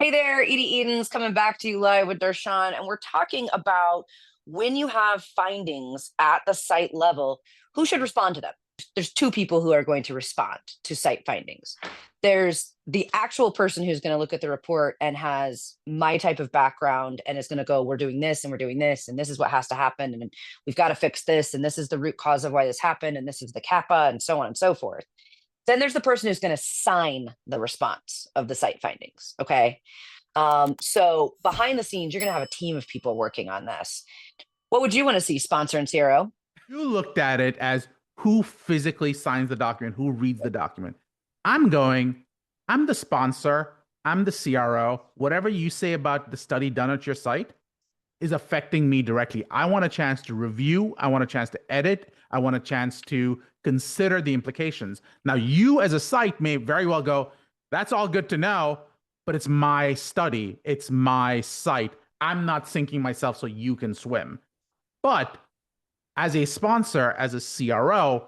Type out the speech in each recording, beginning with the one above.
Hey there, Edie Eden's coming back to you live with Darshan, and we're talking about when you have findings at the site level, who should respond to them? There's two people who are going to respond to site findings. There's the actual person who's going to look at the report and has my type of background and is going to go, we're doing this and we're doing this, and this is what has to happen, and we've got to fix this, and this is the root cause of why this happened, and this is the CAPA, and so on and so forth. Then there's the person who's going to sign the response of the site findings. Okay. So behind the scenes, you're going to have a team of people working on this. What would you want to see, sponsor and CRO? You looked at it as who physically signs the document, who reads the document. I'm the sponsor, I'm the CRO. Whatever you say about the study done at your site is affecting me directly. I want a chance to review, I want a chance to edit, I want a chance to consider the implications. Now, you as a site may very well go, that's all good to know, but it's my study, it's my site. I'm not sinking myself so you can swim. But as a sponsor, as a CRO,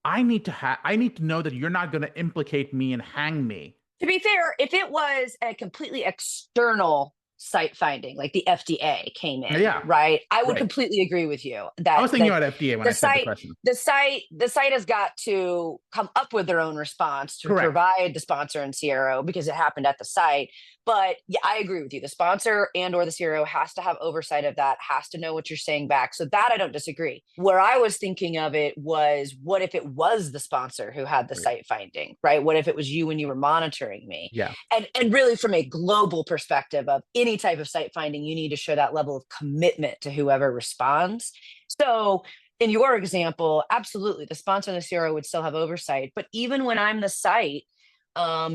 I need to know that you're not going to implicate me and hang me. To be fair, if it was a completely external site finding, like the FDA came in, Yeah, right? I would right. completely agree with you that I was thinking about FDA when I said the question. the site has got to come up with their own response to Correct. provide the sponsor and CRO because it happened at the site. But yeah, I agree with you. The sponsor and or the CRO has to have oversight of that, has to know what you're saying back. So that I don't disagree. Where I was thinking of it was, what if it was the sponsor who had the Right. site finding, right? What if it was you when you were monitoring me? Yeah. And really from a global perspective of any type of site finding, you need to show that level of commitment to whoever responds. So in your example, absolutely, the sponsor and the CRO would still have oversight. But even when I'm the site,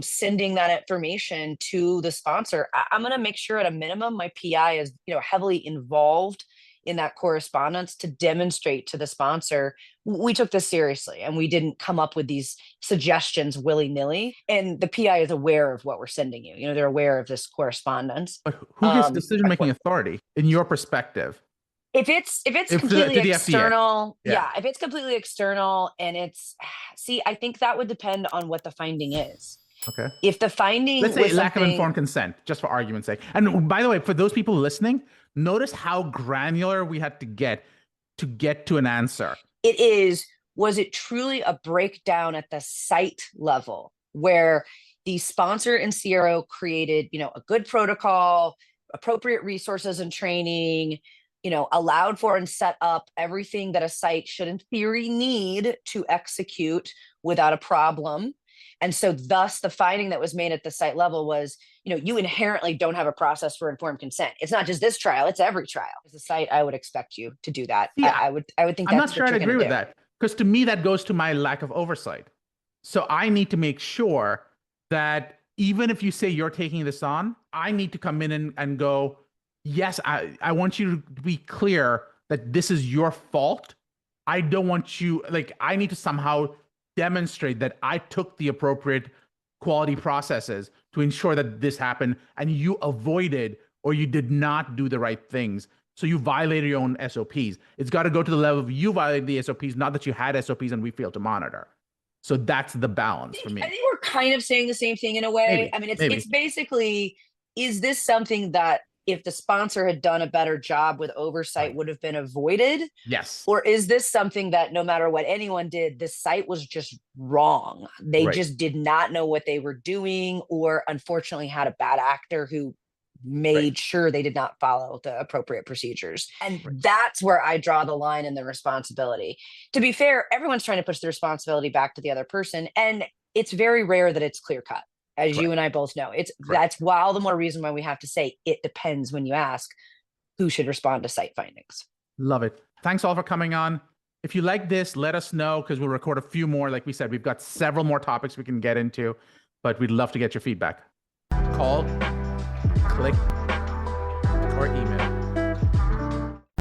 sending that information to the sponsor, I'm going to make sure at a minimum my PI is, heavily involved in that correspondence to demonstrate to the sponsor we took this seriously and we didn't come up with these suggestions willy-nilly, and the PI is aware of what we're sending you. They're aware of this correspondence. But who gets decision-making authority in your perspective? If it's completely To the FDA. external, Yeah. if it's completely external and I think that would depend on what the finding is. Okay. If the finding Let's say was lack of something, informed consent, just for argument's sake. And by the way, for those people listening, notice how granular we had to get to an answer. was it truly a breakdown at the site level where the sponsor and CRO created, a good protocol, appropriate resources and training, allowed for and set up everything that a site should in theory need to execute without a problem. And so thus the finding that was made at the site level was, you inherently don't have a process for informed consent. It's not just this trial, it's every trial. As a site, I would expect you to do that. Yeah, I would think I'm that's not sure what I'd you're agree gonna with do. that, because to me that goes to my lack of oversight. So I need to make sure that even if you say you're taking this on, I need to come in and go, yes, I want you to be clear that this is your fault. I don't want you, I need to somehow demonstrate that I took the appropriate quality processes to ensure that this happened and you avoided or you did not do the right things. So you violated your own SOPs. It's got to go to the level of you violated the SOPs, not that you had SOPs and we failed to monitor. So that's the balance for me. I think we're kind of saying the same thing in a way. Maybe, I mean, maybe. it's basically, is this something that if the sponsor had done a better job with oversight Right. would have been avoided? Yes. Or is this something that no matter what anyone did, the site was just wrong? They Right. just did not know what they were doing, or unfortunately had a bad actor who made Right. sure they did not follow the appropriate procedures. And Right. that's where I draw the line in the responsibility. To be fair, everyone's trying to push the responsibility back to the other person. And it's very rare that it's clear cut. As Correct. you and I both know, Correct. that's why all the more reason why we have to say it depends when you ask who should respond to site findings. Love it. Thanks all for coming on. If you like this, let us know, because we'll record a few more. Like we said, we've got several more topics we can get into, but we'd love to get your feedback. Call, click, or email.